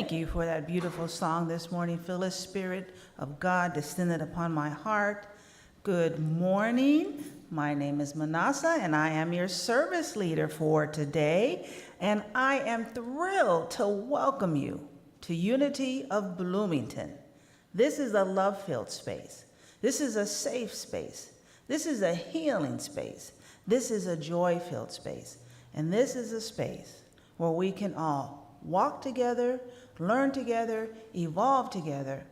thank you for that beautiful song this morning. Feel the Spirit of God descended upon my heart. Good morning. My name is Manasseh, and I am your service leader for today. And I am thrilled to welcome you to Unity of Bloomington. This is a love-filled space. This is a safe space. This is a healing space. This is a joy-filled space. And this is a space where we can all walk together, learn together, evolve together,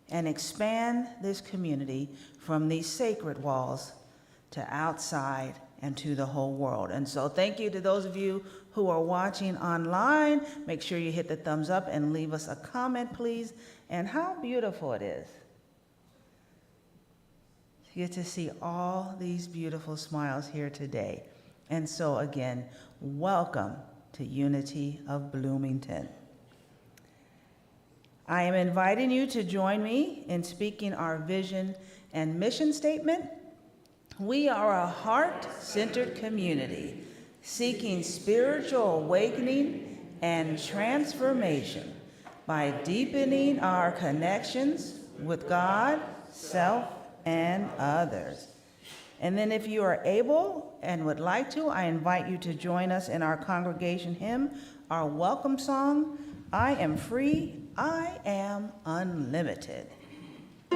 and expand this community from these sacred walls to outside and to the whole world. And so thank you to those of you who are watching online. Make sure you hit the thumbs up and leave us a comment, please. And how beautiful it is. You get to see all these beautiful smiles here today. And so again, welcome to Unity of Bloomington. I am inviting you to join me in speaking our vision and mission statement. We are a heart-centered community seeking spiritual awakening and transformation by deepening our connections with God, self, and others. And then if you are able and would like to, I invite you to join us in our congregation hymn, our welcome song, I am free, I am unlimited. I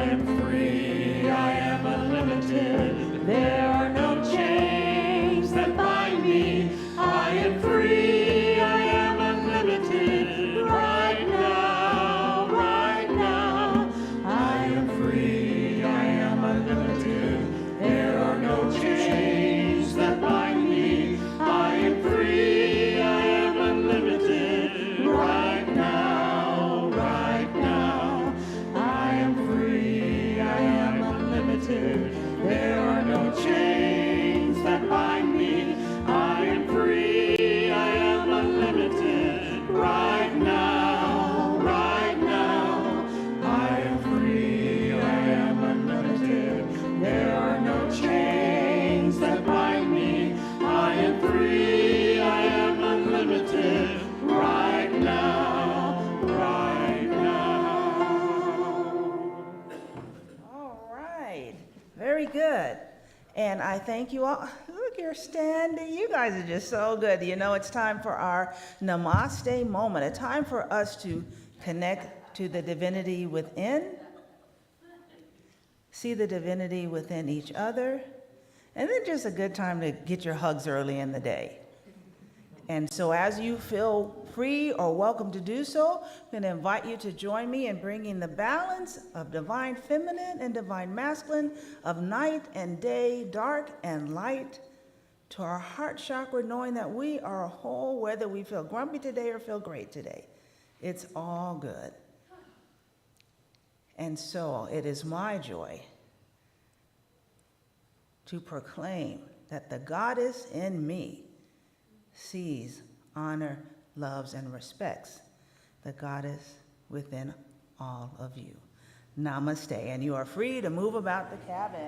am free, I am unlimited. There are no chains that bind me. I am free, I am unlimited. Right now, right now. I am free, I am unlimited. There are no chains that bind me. I am free, I am unlimited. Right now, right now. I am free, I am unlimited. There are no chains that bind me. I am free, I am unlimited. Right now, right now. I am free, I am unlimited. There are no chains that bind me. I am free, I am unlimited. Right now, right now. All right, very good. And I thank you all. Look, you're standing. You guys are just so good. You know, it's time for our namaste moment, a time for us to connect to the divinity within, see the divinity within each other, and then just a good time to get your hugs early in the day. And so as you feel free or welcome to do so, I'm going to invite you to join me in bringing the balance of divine feminine and divine masculine, of night and day, dark and light, to our heart chakra, knowing that we are whole, whether we feel grumpy today or feel great today. It's all good. And so it is my joy to proclaim that the goddess in me sees, honor, loves, and respects the goddess within all of you. Namaste, and you are free to move about the cabin.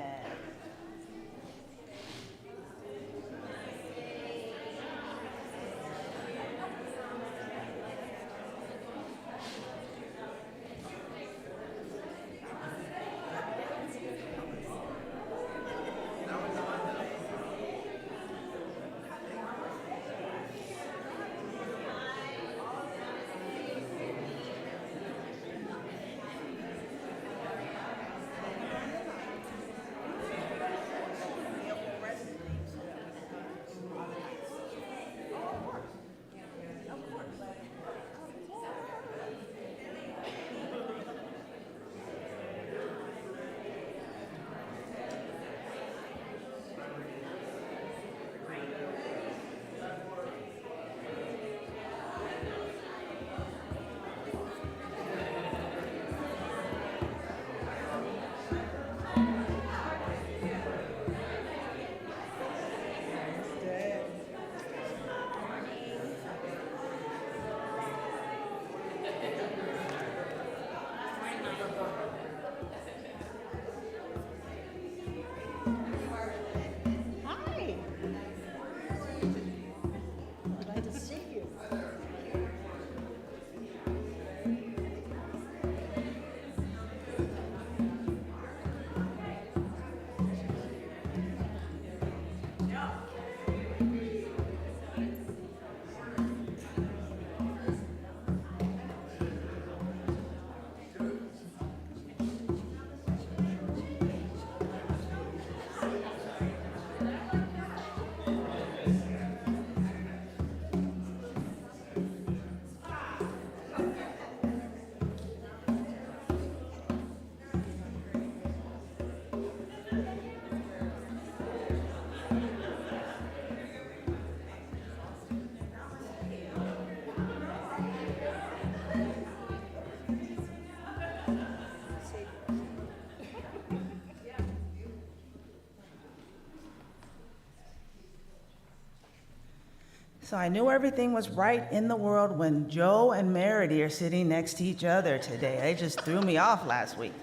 So I knew everything was right in the world when Joe and Meredy are sitting next to each other today. They just threw me off last week.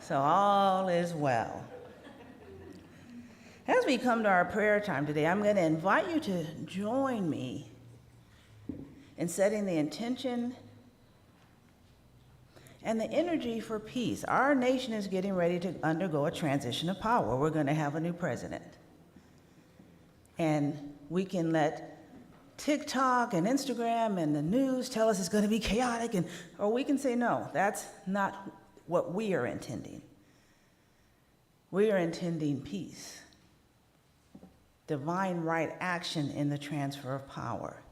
So all is well. As we come to our prayer time today, I'm going to invite you to join me in setting the intention and the energy for peace. Our nation is getting ready to undergo a transition of power. We're going to have a new president. And we can let TikTok and Instagram and the news tell us it's going to be chaotic, or we can say, no, that's not what we are intending. We are intending peace, divine right action in the transfer of power,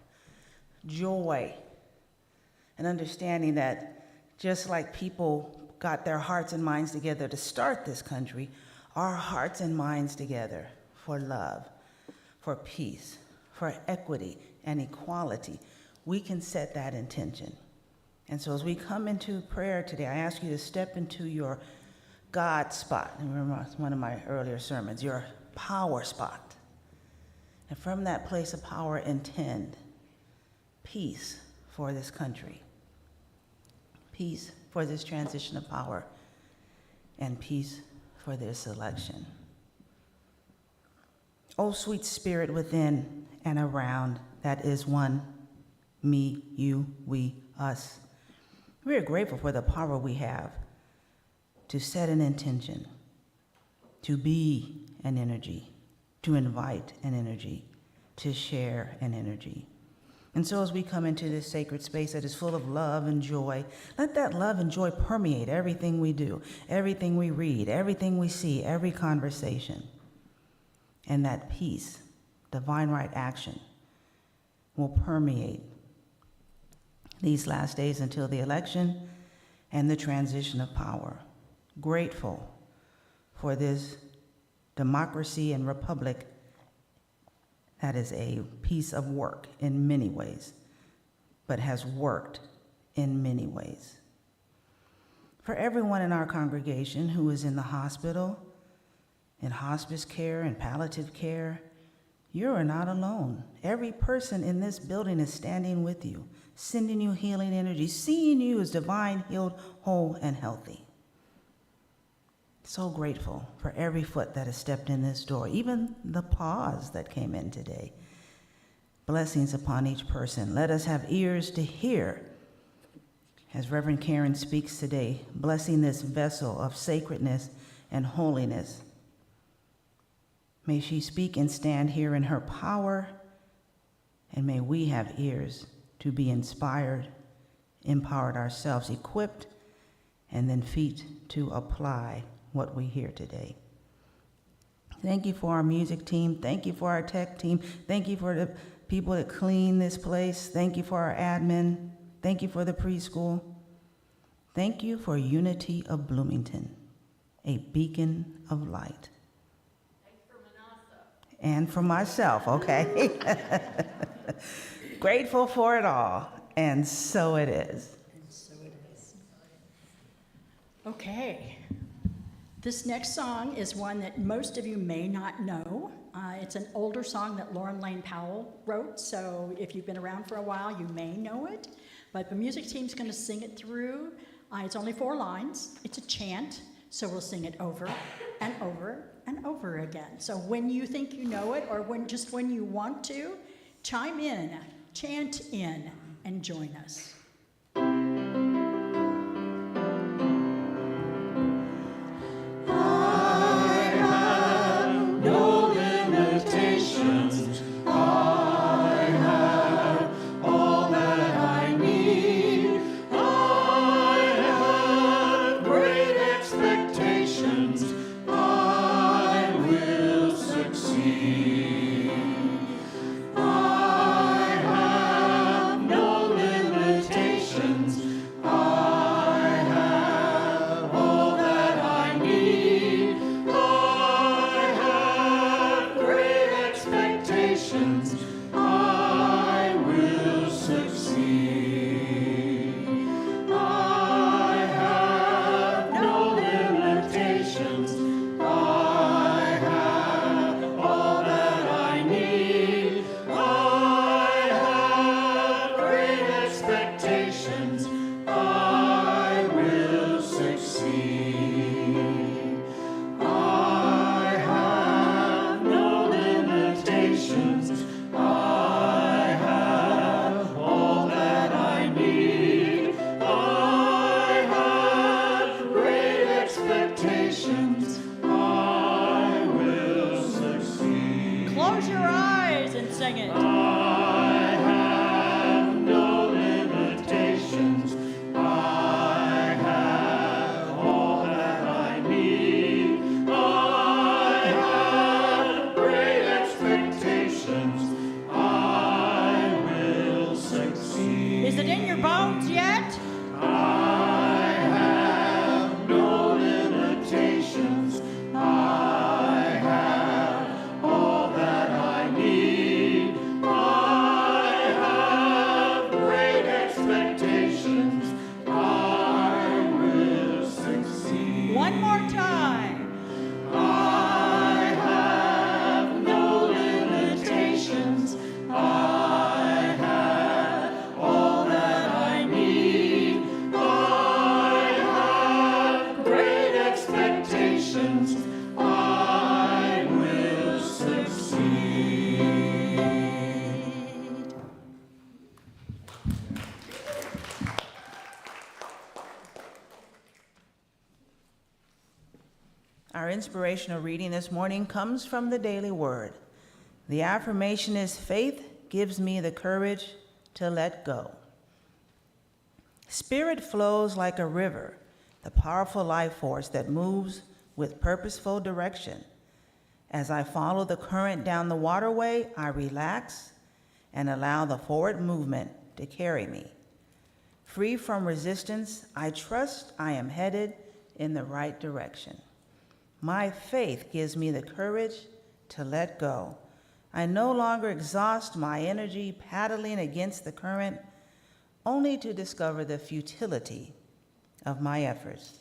joy, and understanding that just like people got their hearts and minds together to start this country, our hearts and minds together for love, for peace, for equity and equality, we can set that intention. And so as we come into prayer today, I ask you to step into your God spot. And remember, it's one of my earlier sermons, your power spot. And from that place of power, intend peace for this country, peace for this transition of power, and peace for this election. Oh, sweet spirit within and around that is one, me, you, we, us. We are grateful for the power we have to set an intention, to be an energy, to invite an energy, to share an energy. And so as we come into this sacred space that is full of love and joy, let that love and joy permeate everything we do, everything we read, everything we see, every conversation. And that peace, divine right action, will permeate these last days until the election and the transition of power. Grateful for this democracy and republic that is a piece of work in many ways, but has worked in many ways. For everyone in our congregation who is in the hospital, in hospice care and palliative care, you are not alone. Every person in this building is standing with you, sending you healing energy, seeing you as divine, healed, whole, and healthy. So grateful for every foot that has stepped in this door, even the pause that came in today. Blessings upon each person. Let us have ears to hear, as Reverend Karen speaks today, blessing this vessel of sacredness and holiness. May she speak and stand here in her power, and may we have ears to be inspired, empowered ourselves, equipped, and then feet to apply what we hear today. Thank you for our music team. Thank you for our tech team. Thank you for the people that clean this place. Thank you for our admin. Thank you for the preschool. Thank you for Unity of Bloomington, a beacon of light. Thanks for Manasa. And for myself, okay? Grateful for it all, and so it is. And so it is. Okay. This next song is one that most of you may not know. It's an older song that Lauren Lane Powell wrote, so if you've been around for a while, you may know it. But the music team's going to sing it through. It's only 4 lines. It's a chant, so we'll sing it over and over and over again. So when you think you know it, or when you want to, chime in, chant in, and join us. sing it. I have no limitations. I have all that I need. I have great expectations. I will succeed. Is it in your bones yet? I have no limitations. I have all that I need. I have great expectations. I will succeed. One more time. I have no limitations. I have all that I need. I have great expectations. I will succeed. Our inspirational reading this morning comes from the Daily Word. The affirmation is, faith gives me the courage to let go. Spirit flows like a river, the powerful life force that moves with purposeful direction. As I follow the current down the waterway, I relax and allow the forward movement to carry me. Free from resistance, I trust I am headed in the right direction. My faith gives me the courage to let go. I no longer exhaust my energy paddling against the current, only to discover the futility of my efforts.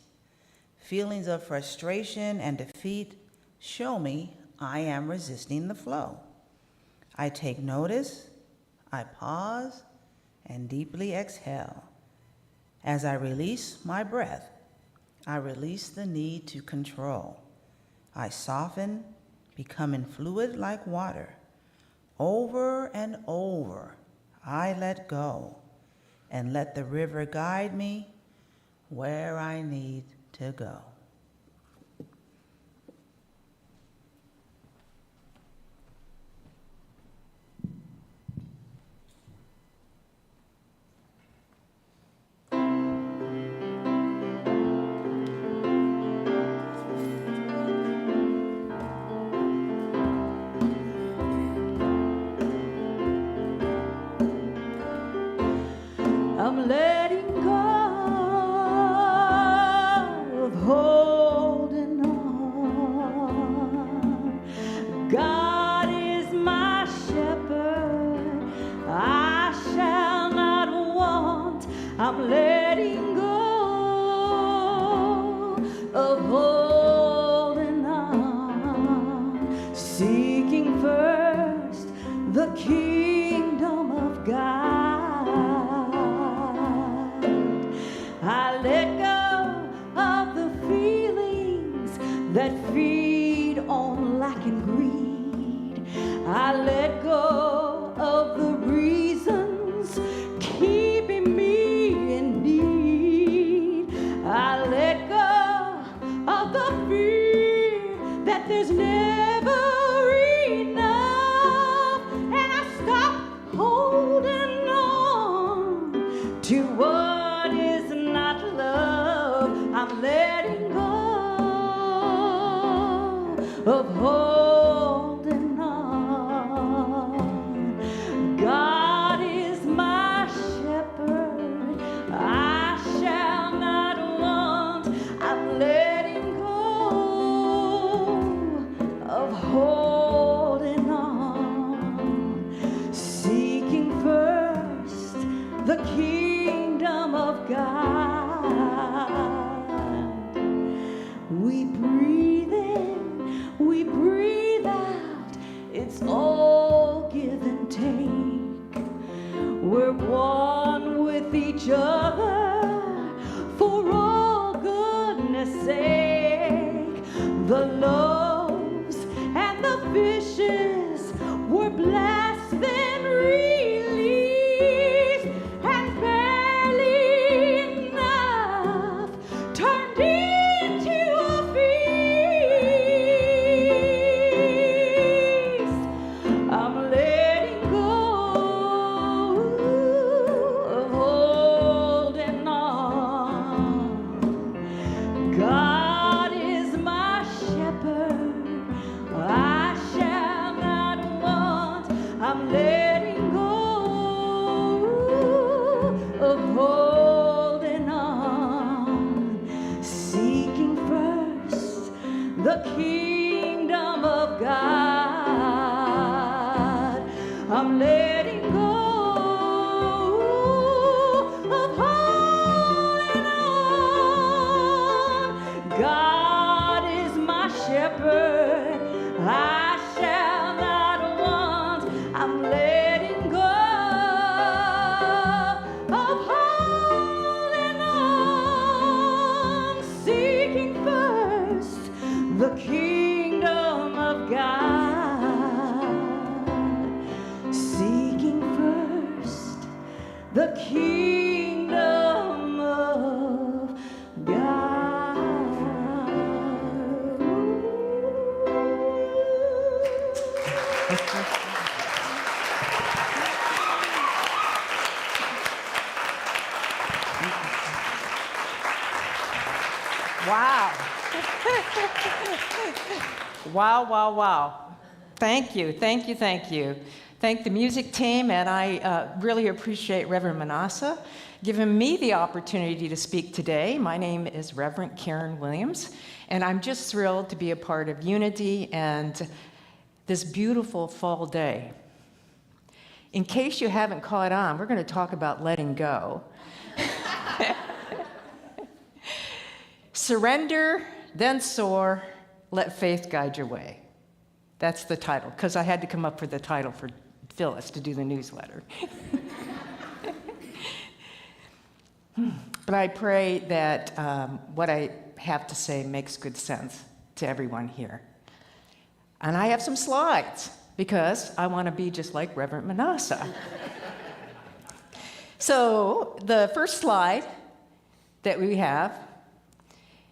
Feelings of frustration and defeat show me I am resisting the flow. I take notice, I pause, and deeply exhale. As I release my breath, I release the need to control. I soften, becoming fluid like water. Over and over, I let go and let the river guide me where I need to go. I'm letting go of holding on. God is my shepherd, I shall not want. I'm letting go of holding on, seeking first the kingdom of God. I let go of the feelings that feed on lack and greed. I let go of the reasons keeping me in need. I let go of the fear that there's never enough, and I stop holding on to what is not love. I'm letting go of holding on. God is my shepherd, I shall not want. I'm letting go of holding on, seeking first the kingdom of God. We breathe in, we breathe out, it's all give and take. We're one with each other for all goodness sake. The loaves and the fishes were blessed then released, and barely enough turned into a feast. I'm letting I'm letting go of holding on, seeking first the kingdom of God. I'm letting go of holding on. God is my shepherd, I shall not want. I'm letting go of holding on, seeking first the kingdom of God, seeking first the kingdom of God. Wow. Wow, wow, wow. Thank you, thank you, thank you. Thank the music team, and I really appreciate Reverend Manasseh giving me the opportunity to speak today. My name is Reverend Karen Williams, and I'm just thrilled to be a part of Unity and this beautiful fall day. In case you haven't caught on, we're going to talk about letting go. Surrender, then soar, let faith guide your way. That's the title, because I had to come up with the title for Phyllis to do the newsletter. But I pray that what I have to say makes good sense to everyone here. And I have some slides, because I want to be just like Reverend Manasseh. So the first slide that we have,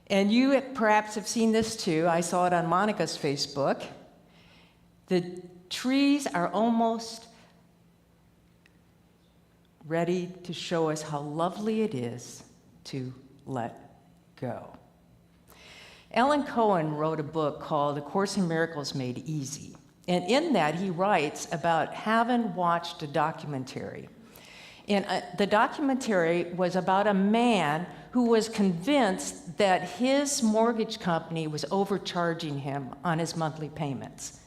and you perhaps have seen this too, I saw it on Monica's Facebook. The trees are almost ready to show us how lovely it is to let go. Alan Cohen wrote a book called A Course in Miracles Made Easy. And in that, he writes about having watched a documentary. And the documentary was about a man who was convinced that his mortgage company was overcharging him on his monthly payments.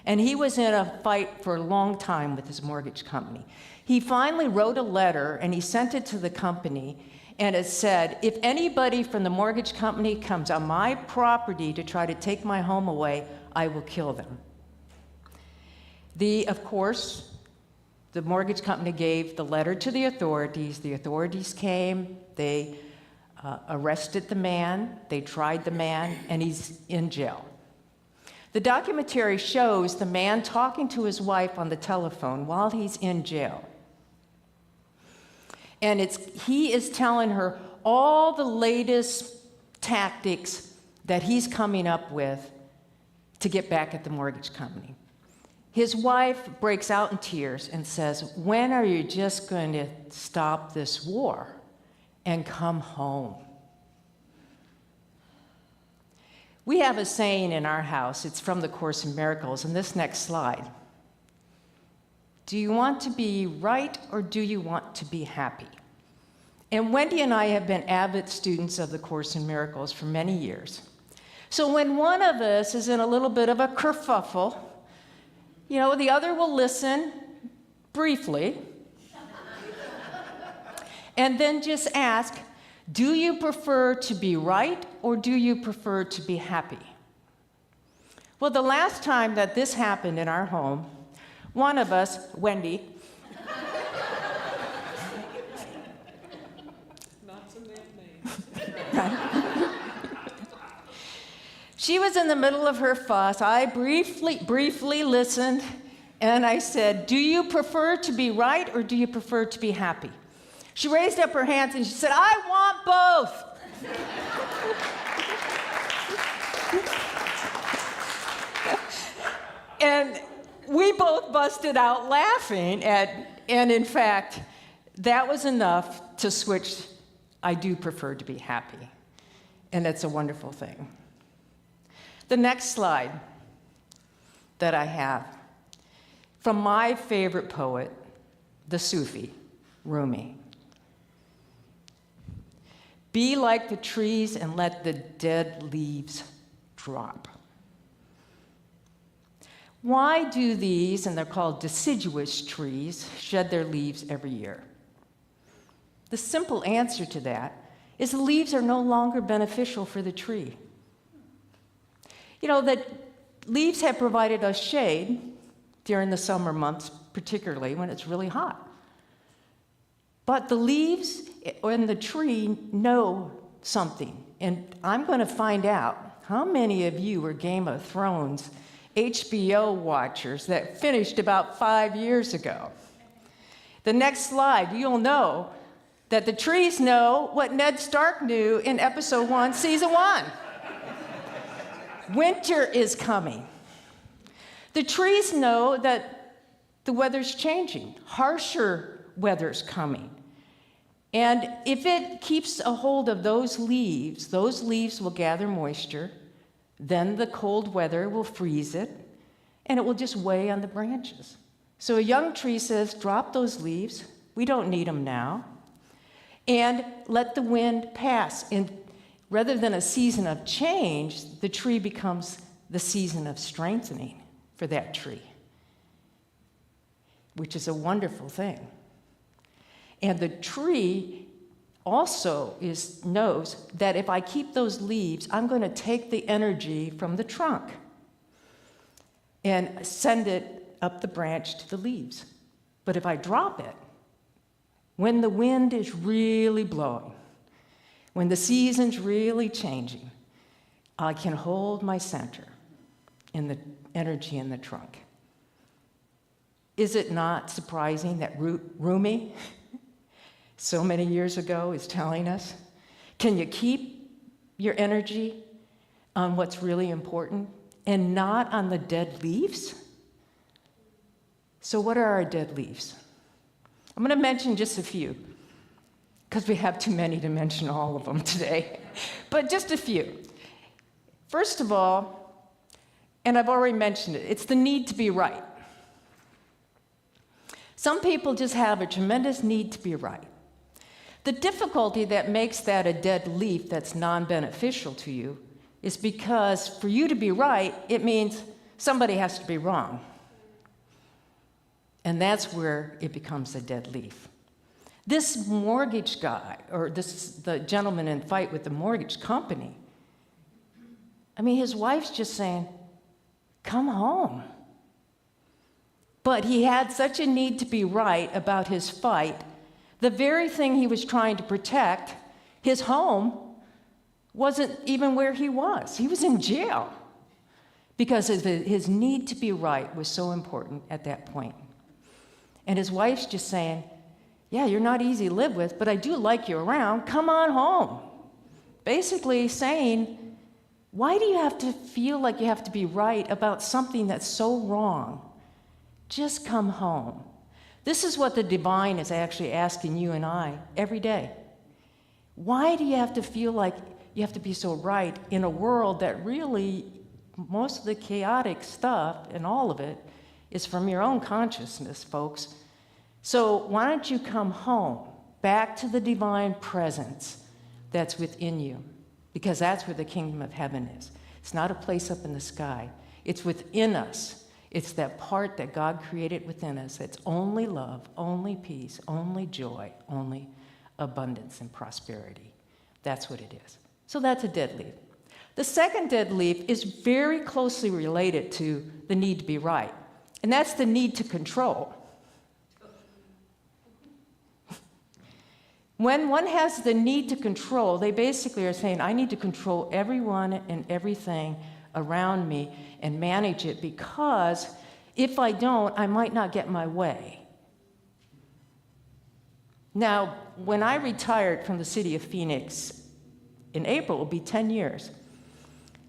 And he was in a fight for a long time with his mortgage company. He finally wrote a letter and he sent it to the company, and it said, if anybody from the mortgage company comes on my property to try to take my home away, I will kill them. Of course, the mortgage company gave the letter to the authorities. The authorities came, they arrested the man, they tried the man, and he's in jail. The documentary shows the man talking to his wife on the telephone while he's in jail. And he is telling her all the latest tactics that he's coming up with to get back at the mortgage company. His wife breaks out in tears and says, when are you just going to stop this war and come home? We have a saying in our house, it's from the Course in Miracles, and this next slide. Do you want to be right or do you want to be happy? And Wendy and I have been avid students of the Course in Miracles for many years. So when one of us is in a little bit of a kerfuffle, the other will listen briefly and then just ask, do you prefer to be right or do you prefer to be happy? Well, the last time that this happened in our home, one of us, Wendy, she was in the middle of her fuss. I briefly listened, and I said, do you prefer to be right or do you prefer to be happy? She raised up her hands and she said, I want both. And we both busted out laughing, and in fact, that was enough to switch. I do prefer to be happy, and it's a wonderful thing. The next slide that I have. from my favorite poet, the Sufi, Rumi. Be like the trees and let the dead leaves drop. Why do these, and they're called deciduous trees, shed their leaves every year? The simple answer to that is the leaves are no longer beneficial for the tree. You know, that leaves have provided us shade during the summer months, particularly when it's really hot. But the leaves and the tree know something, and I'm going to find out how many of you are Game of Thrones HBO watchers that finished about 5 years ago. The next slide, you'll know that the trees know what Ned Stark knew in episode 1, season 1. Winter is coming. The trees know that the weather's changing, harsher weather's coming. And if it keeps a hold of those leaves will gather moisture, then the cold weather will freeze it, and it will just weigh on the branches. So a young tree says, drop those leaves, we don't need them now, and let the wind pass. And rather than a season of change, the tree becomes the season of strengthening for that tree, which is a wonderful thing. And the tree also knows that if I keep those leaves, I'm going to take the energy from the trunk and send it up the branch to the leaves. But if I drop it, when the wind is really blowing, when the season's really changing, I can hold my center in the energy in the trunk. Is it not surprising that Rumi, so many years ago, is telling us, can you keep your energy on what's really important and not on the dead leaves? So what are our dead leaves? I'm going to mention just a few, because we have too many to mention all of them today, but just a few. First of all, and I've already mentioned it, it's the need to be right. Some people just have a tremendous need to be right. The difficulty that makes that a dead leaf that's non-beneficial to you is because for you to be right, it means somebody has to be wrong. And that's where it becomes a dead leaf. This mortgage guy, or the gentleman in fight with the mortgage company, I mean, his wife's just saying, come home. But he had such a need to be right about his fight. The very thing he was trying to protect, his home, wasn't even where he was. He was in jail because his need to be right was so important at that point. And his wife's just saying, yeah, you're not easy to live with, but I do like you around. Come on home. Basically saying, why do you have to feel like you have to be right about something that's so wrong? Just come home. This is what the divine is actually asking you and I every day. Why do you have to feel like you have to be so right in a world that really, most of the chaotic stuff and all of it is from your own consciousness, folks. So why don't you come home, back to the divine presence that's within you? Because that's where the kingdom of heaven is. It's not a place up in the sky. It's within us. It's that part that God created within us that's only love, only peace, only joy, only abundance and prosperity. That's what it is. So that's a dead leaf. The second dead leaf is very closely related to the need to be right, and that's the need to control. When one has the need to control, they basically are saying, I need to control everyone and everything around me and manage it, because if I don't, I might not get my way. Now, when I retired from the city of Phoenix in April, it will be 10 years.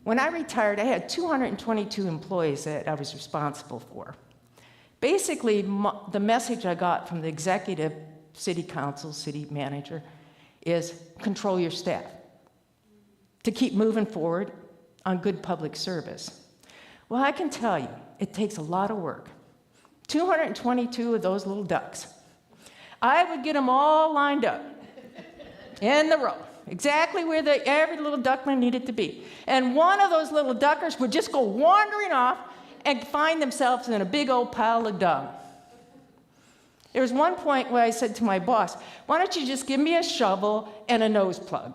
When I retired, I had 222 employees that I was responsible for. Basically, the message I got from the executive, city council, city manager, is control your staff to keep moving forward on good public service. Well, I can tell you, it takes a lot of work 222 of those little ducks. I would get them all lined up in the row, exactly where every little duckling needed to be. And one of those little duckers would just go wandering off and find themselves in a big old pile of dung. There was one point where I said to my boss, why don't you just give me a shovel and a nose plug?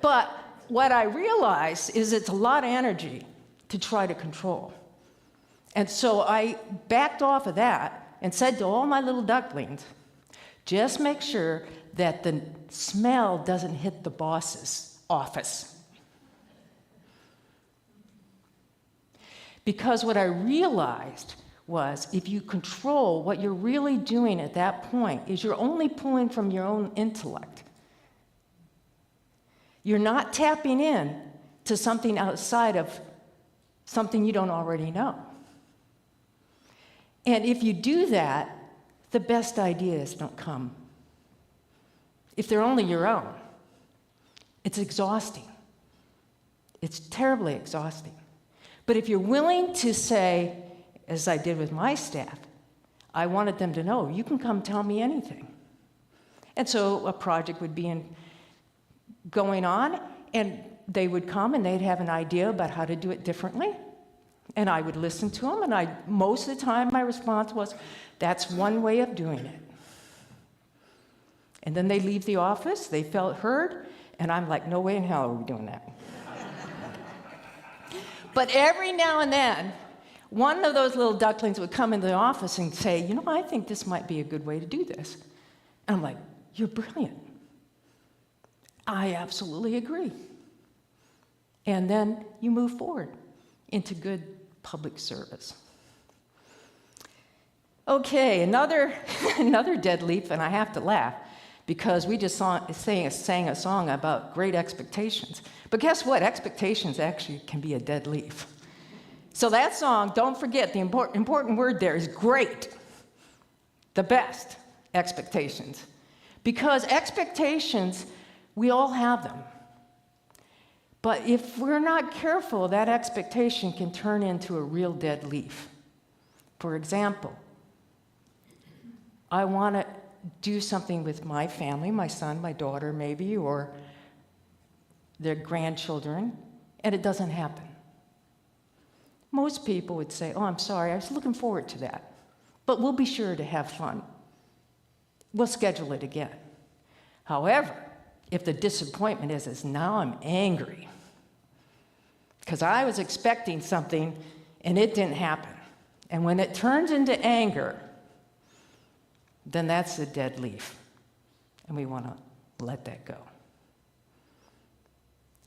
But what I realized is it's a lot of energy to try to control. And so I backed off of that and said to all my little ducklings, just make sure that the smell doesn't hit the boss's office. Because what I realized was if you control, what you're really doing at that point is you're only pulling from your own intellect. You're not tapping in to something outside of something you don't already know. And if you do that, the best ideas don't come. If they're only your own, it's exhausting. It's terribly exhausting. But if you're willing to say, as I did with my staff, I wanted them to know, you can come tell me anything. And so a project would be going on, and they would come and they'd have an idea about how to do it differently. And I would listen to them, and most of the time my response was, that's one way of doing it. And then they leave the office, they felt heard, and I'm like, no way in hell are we doing that. But every now and then, one of those little ducklings would come into the office and say, you know, I think this might be a good way to do this. And I'm like, you're brilliant. I absolutely agree. And then you move forward into good public service. Okay, another dead leaf, and I have to laugh because we just sang a song about great expectations. But guess what? Expectations actually can be a dead leaf. So that song, don't forget, the important word there is great. The best expectations. Because expectations, we all have them. But if we're not careful, that expectation can turn into a real dead leaf. For example, I want to do something with my family, my son, my daughter maybe, or their grandchildren, and it doesn't happen. Most people would say, oh, I'm sorry, I was looking forward to that, but we'll be sure to have fun. We'll schedule it again. However, if the disappointment is now I'm angry because I was expecting something and it didn't happen. And when it turns into anger, then that's a dead leaf, and we want to let that go.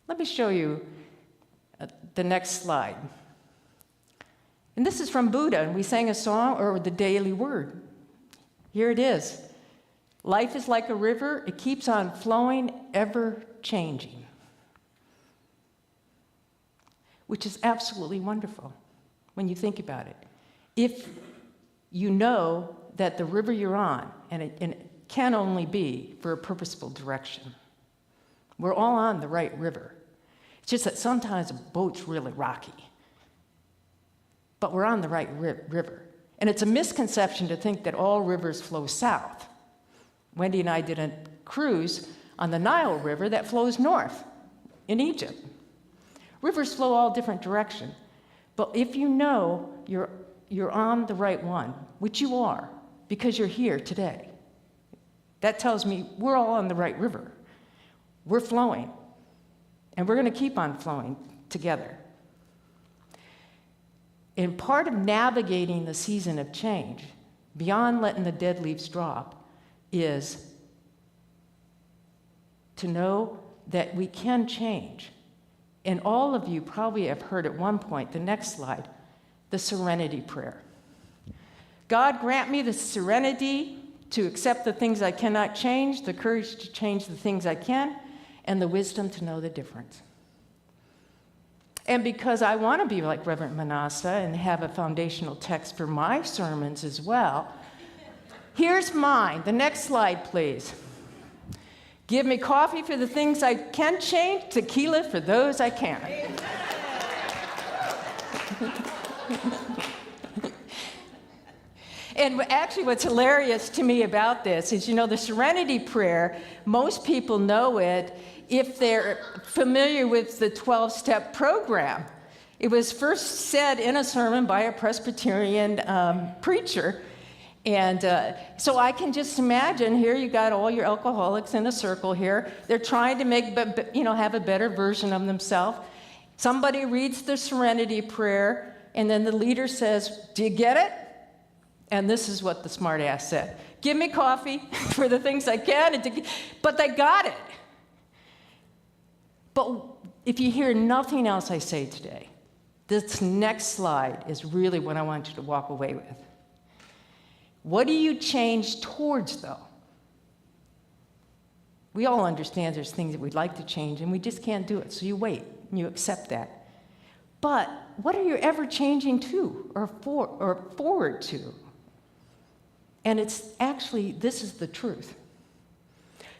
Let me show you the next slide. And this is from Buddha, and we sang a song, or the daily word. Here it is. Life is like a river. It keeps on flowing, ever changing. Which is absolutely wonderful when you think about it. If you know that the river you're on, and it can only be for a purposeful direction. We're all on the right river. It's just that sometimes a boat's really rocky. But we're on the right river. And it's a misconception to think that all rivers flow south. Wendy and I did a cruise on the Nile River that flows north in Egypt. Rivers flow all different directions. But if you know you're on the right one, which you are, because you're here today, that tells me we're all on the right river. We're flowing. And we're going to keep on flowing together. And part of navigating the season of change, beyond letting the dead leaves drop, is to know that we can change. And all of you probably have heard at one point, the next slide, the serenity prayer. God, grant me the serenity to accept the things I cannot change, the courage to change the things I can, and the wisdom to know the difference. And because I want to be like Reverend Manasseh and have a foundational text for my sermons as well, here's mine. The next slide, please. Give me coffee for the things I can change, tequila for those I can't. And actually, what's hilarious to me about this is, the Serenity Prayer, most people know it if they're familiar with the 12-step program. It was first said in a sermon by a Presbyterian preacher. And so I can just imagine, here you got all your alcoholics in a circle here. They're trying to make, have a better version of themselves. Somebody reads the Serenity Prayer, and then the leader says, "Do you get it?" And this is what the smartass said: "Give me coffee for the things I can." But they got it. But if you hear nothing else I say today, this next slide is really what I want you to walk away with. What do you change towards, though? We all understand there's things that we'd like to change, and we just can't do it. So you wait, and you accept that. But what are you ever changing to or forward to? And it's actually, this is the truth.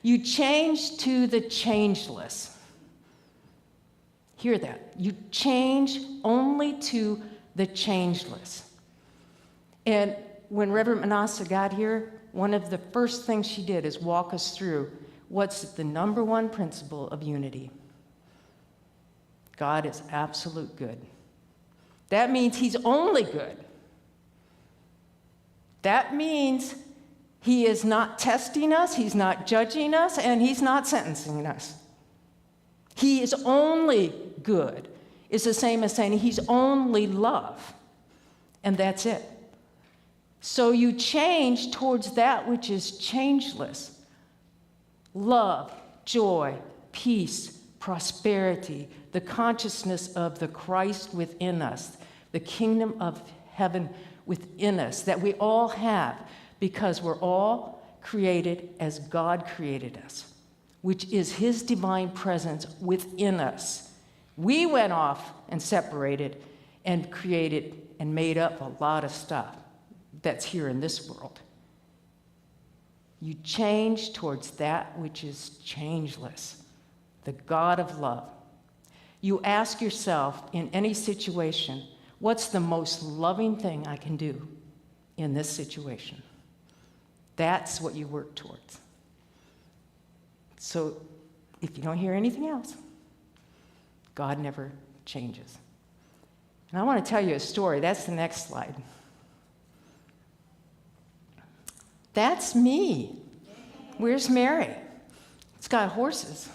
You change to the changeless. Hear that. You change only to the changeless. And when Reverend Manasseh got here, one of the first things she did is walk us through what's the number one principle of unity. God is absolute good. That means he's only good. That means he is not testing us, he's not judging us, and he's not sentencing us. He is only good. It's the same as saying he's only love. And that's it. So you change towards that which is changeless. Love, joy, peace, prosperity, the consciousness of the Christ within us, the kingdom of heaven within us that we all have because we're all created as God created us, which is his divine presence within us. We went off and separated and created and made up a lot of stuff that's here in this world. You change towards that which is changeless, the God of love. You ask yourself in any situation, what's the most loving thing I can do in this situation? That's what you work towards. So if you don't hear anything else, God never changes. And I want to tell you a story. That's the next slide. That's me. Where's Mary? It's got horses.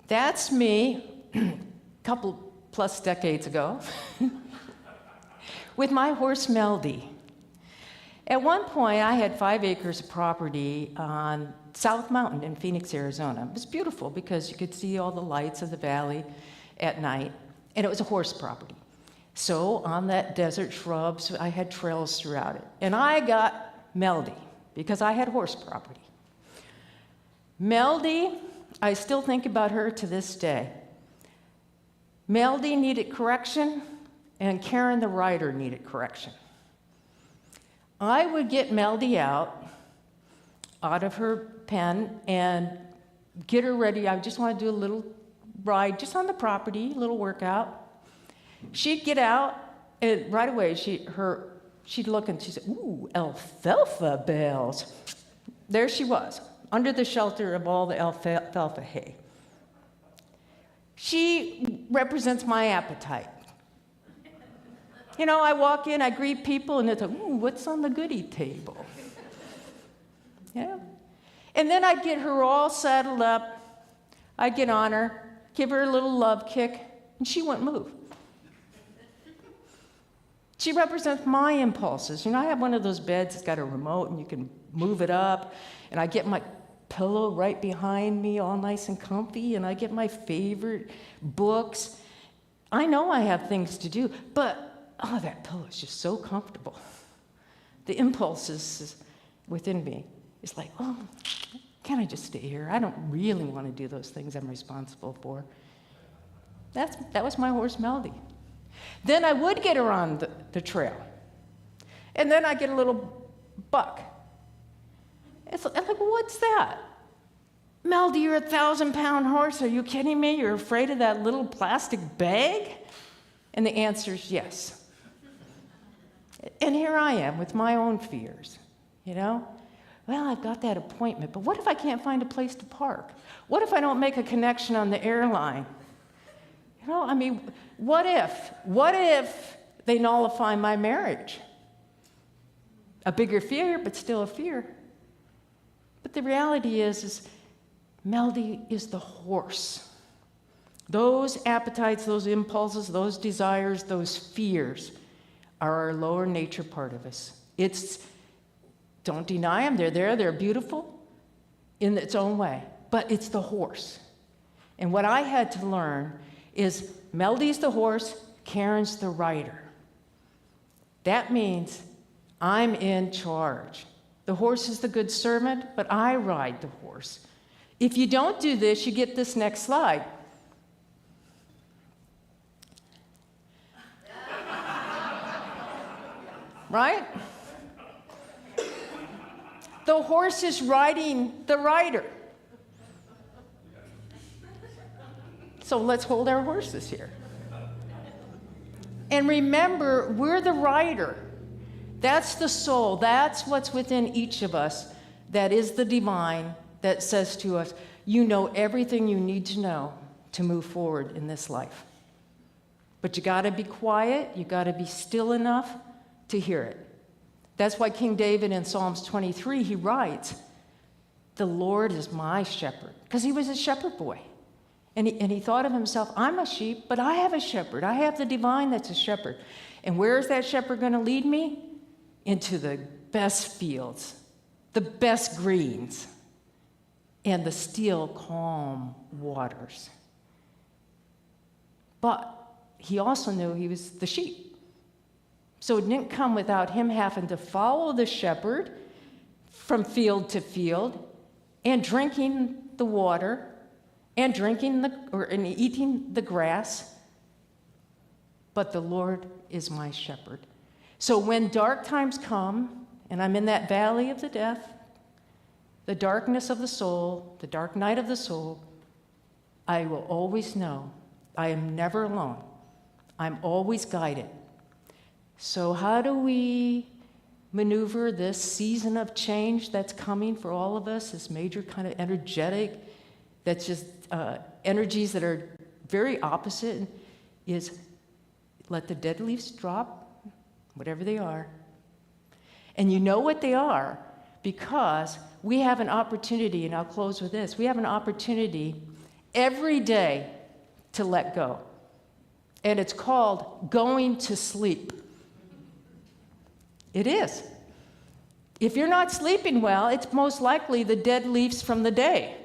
That's me a couple plus decades ago with my horse Meldy. At one point, I had 5 acres of property on South Mountain in Phoenix, Arizona. It was beautiful because you could see all the lights of the valley at night, and it was a horse property. So on that desert shrubs, I had trails throughout it. And I got Meldy because I had horse property. Meldy, I still think about her to this day. Meldy needed correction, and Karen the rider needed correction. I would get Meldy out of her pen and get her ready. I just want to do a little ride just on the property, a little workout. She'd get out, and right away she'd look and she'd say, "Ooh, alfalfa bales." There she was, under the shelter of all the alfalfa hay. She represents my appetite. You know, I walk in, I greet people, and it's like, "Ooh, what's on the goodie table?" Yeah. And then I'd get her all saddled up. I'd get on her, give her a little love kick, and she wouldn't move. She represents my impulses. You know, I have one of those beds that's got a remote, and you can move it up, and I get my pillow right behind me, all nice and comfy, and I get my favorite books. I know I have things to do, but that pillow is just so comfortable. The impulses within me is like, oh, can't I just stay here? I don't really want to do those things I'm responsible for. That was my horse Meldy. Then I would get her on the trail. And then I get a little buck. It's like, what's that? Meldy, you're a 1,000-pound horse. Are you kidding me? You're afraid of that little plastic bag? And the answer is yes. And here I am with my own fears, you know? Well, I've got that appointment, but what if I can't find a place to park? What if I don't make a connection on the airline? You know, I mean, what if they nullify my marriage? A bigger fear, but still a fear. But the reality is Melody is the horse. Those appetites, those impulses, those desires, those fears are our lower nature part of us. Don't deny them, they're there, they're beautiful in its own way, but it's the horse. And what I had to learn is Melody's the horse, Karen's the rider. That means I'm in charge. The horse is the good servant, but I ride the horse. If you don't do this, you get this next slide. Right? The horse is riding the rider. So let's hold our horses here. And remember, we're the rider. That's the soul. That's what's within each of us. That is the divine that says to us, you know everything you need to know to move forward in this life. But you got to be quiet. You got to be still enough to hear it. That's why King David in Psalms 23, he writes, the Lord is my shepherd, because he was a shepherd boy. And he thought of himself, I'm a sheep, but I have a shepherd. I have the divine that's a shepherd. And where is that shepherd going to lead me? Into the best fields, the best greens, and the still, calm waters. But he also knew he was the sheep. So it didn't come without him having to follow the shepherd from field to field and drinking the water and and eating the grass. But the Lord is my shepherd. So when dark times come and I'm in that valley of the death, the darkness of the soul, the dark night of the soul, I will always know I am never alone. I'm always guided. So how do we maneuver this season of change that's coming for all of us, this major kind of energetic, that's just energies that are very opposite, is let the dead leaves drop, whatever they are. And you know what they are because we have an opportunity, and I'll close with this, we have an opportunity every day to let go. And it's called going to sleep. It is. If you're not sleeping well, it's most likely the dead leaves from the day.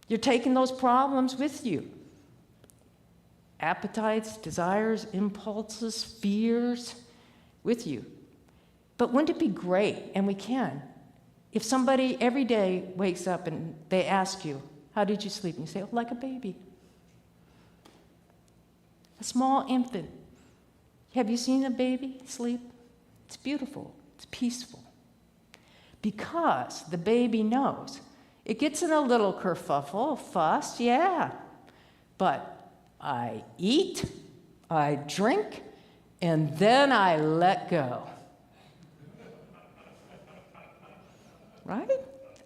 You're taking those problems with you. Appetites, desires, impulses, fears with you. But wouldn't it be great, and we can, if somebody every day wakes up and they ask you, how did you sleep? And you say, oh, like a baby. A small infant. Have you seen a baby sleep? It's beautiful. It's peaceful. Because the baby knows. It gets in a little kerfuffle, fuss, yeah. But I eat, I drink, and then I let go. Right?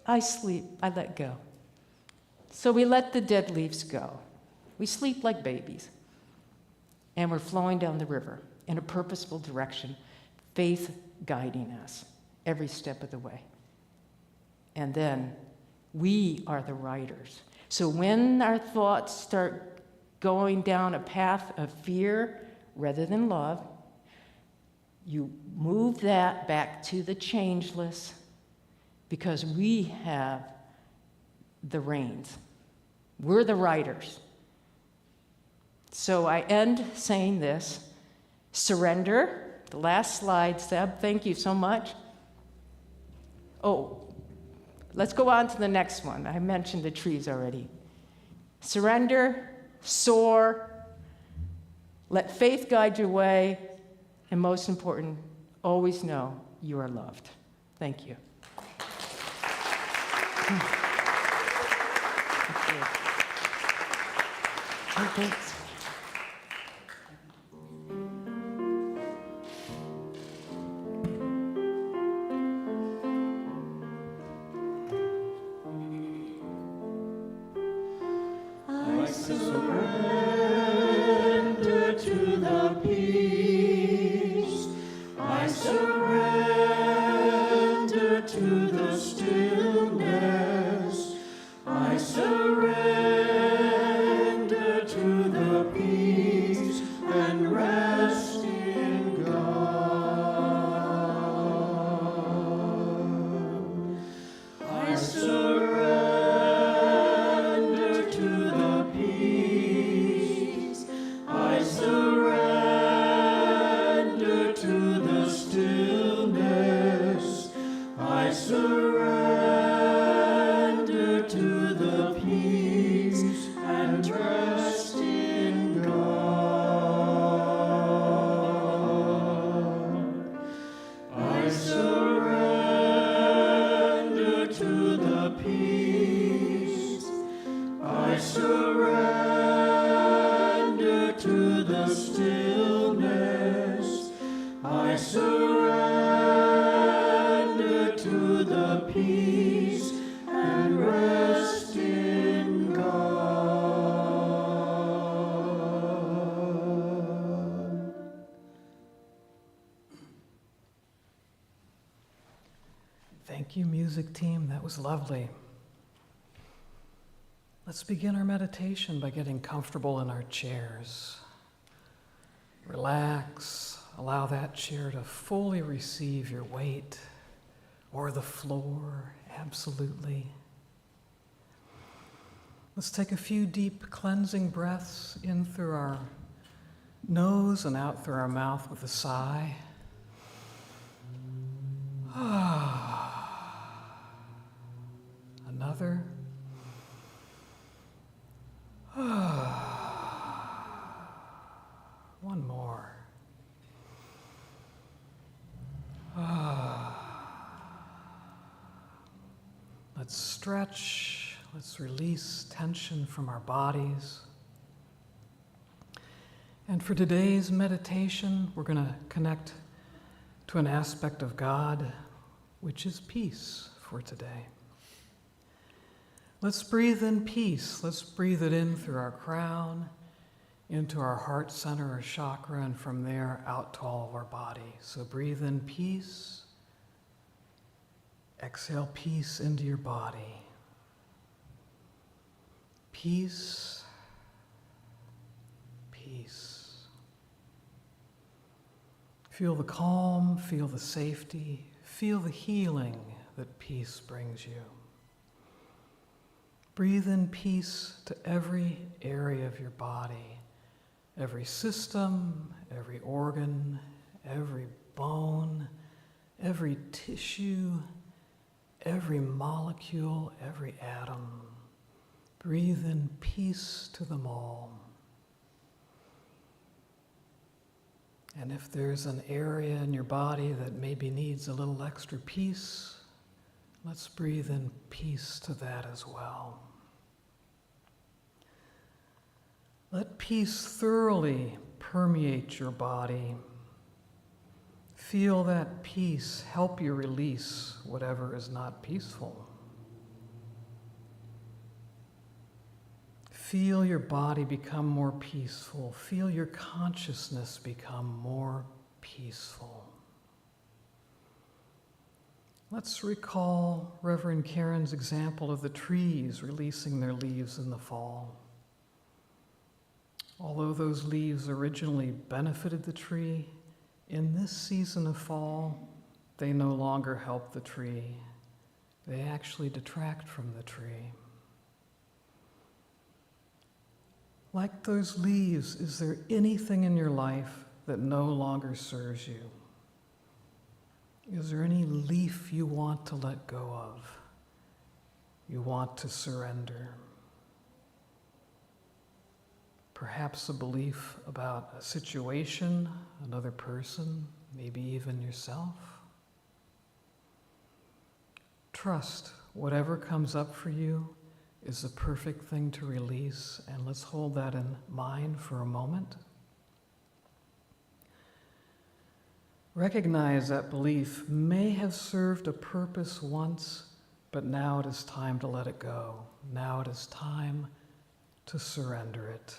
I sleep, I let go. So we let the dead leaves go. We sleep like babies. And we're flowing down the river in a purposeful direction, faith guiding us every step of the way. And then we are the riders. So when our thoughts start going down a path of fear rather than love, you move that back to the changeless because we have the reins. We're the riders. So I end saying this, surrender. The last slide, Seb, thank you so much. Oh, let's go on to the next one. I mentioned the trees already. Surrender, soar, let faith guide your way, and most important, always know you are loved. Thank you. Thank you. Oh, thanks. Thank you, music team. That was lovely. Let's begin our meditation by getting comfortable in our chairs. Relax. Allow that chair to fully receive your weight, or the floor, absolutely. Let's take a few deep cleansing breaths in through our nose and out through our mouth with a sigh. Another. One more. Let's stretch. Let's release tension from our bodies. And for today's meditation, we're going to connect to an aspect of God, which is peace for today. Let's breathe in peace. Let's breathe it in through our crown, into our heart center or chakra, and from there out to all of our body. So breathe in peace. Exhale peace into your body. Peace. Peace. Feel the calm, feel the safety, feel the healing that peace brings you. Breathe in peace to every area of your body, every system, every organ, every bone, every tissue, every molecule, every atom. Breathe in peace to them all. And if there's an area in your body that maybe needs a little extra peace, let's breathe in peace to that as well. Let peace thoroughly permeate your body. Feel that peace help you release whatever is not peaceful. Feel your body become more peaceful. Feel your consciousness become more peaceful. Let's recall Reverend Karen's example of the trees releasing their leaves in the fall. Although those leaves originally benefited the tree, in this season of fall, they no longer help the tree. They actually detract from the tree. Like those leaves, is there anything in your life that no longer serves you? Is there any leaf you want to let go of? You want to surrender? Perhaps a belief about a situation, another person, maybe even yourself. Trust whatever comes up for you is the perfect thing to release, and let's hold that in mind for a moment. Recognize that belief may have served a purpose once, but now it is time to let it go. Now it is time to surrender it.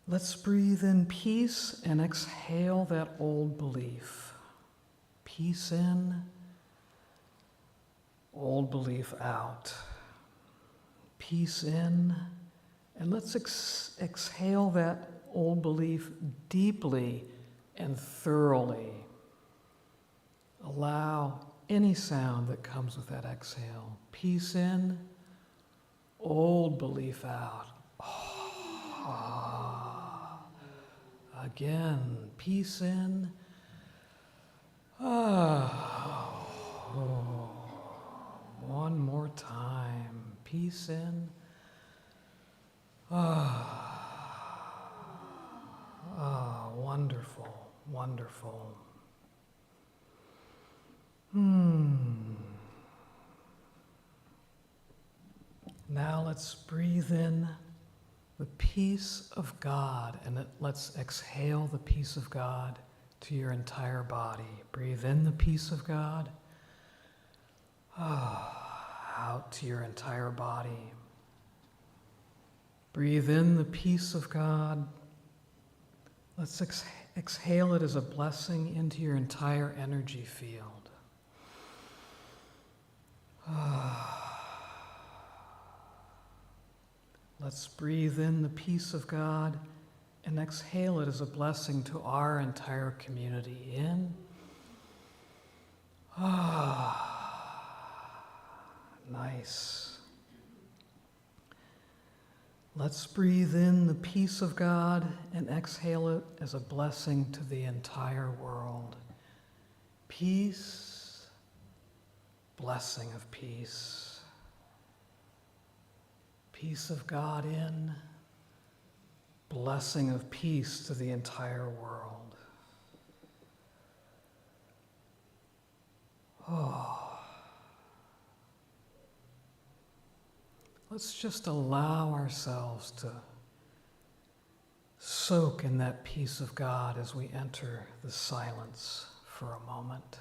Let's breathe in peace and exhale that old belief. Peace in, old belief out. Peace in, and let's exhale that old belief deeply and thoroughly. Allow any sound that comes with that exhale. Peace in, old belief out. Again, peace in. One more time. Peace in. Wonderful, wonderful. Now let's breathe in the peace of God, and let's exhale the peace of God to your entire body. Breathe in the peace of God, out to your entire body. Breathe in the peace of God. Let's exhale it as a blessing into your entire energy field. Let's breathe in the peace of God and exhale it as a blessing to our entire community. In. Nice. Let's breathe in the peace of God and exhale it as a blessing to the entire world. Peace, blessing of peace. Peace of God in, blessing of peace to the entire world. Let's just allow ourselves to soak in that peace of God as we enter the silence for a moment.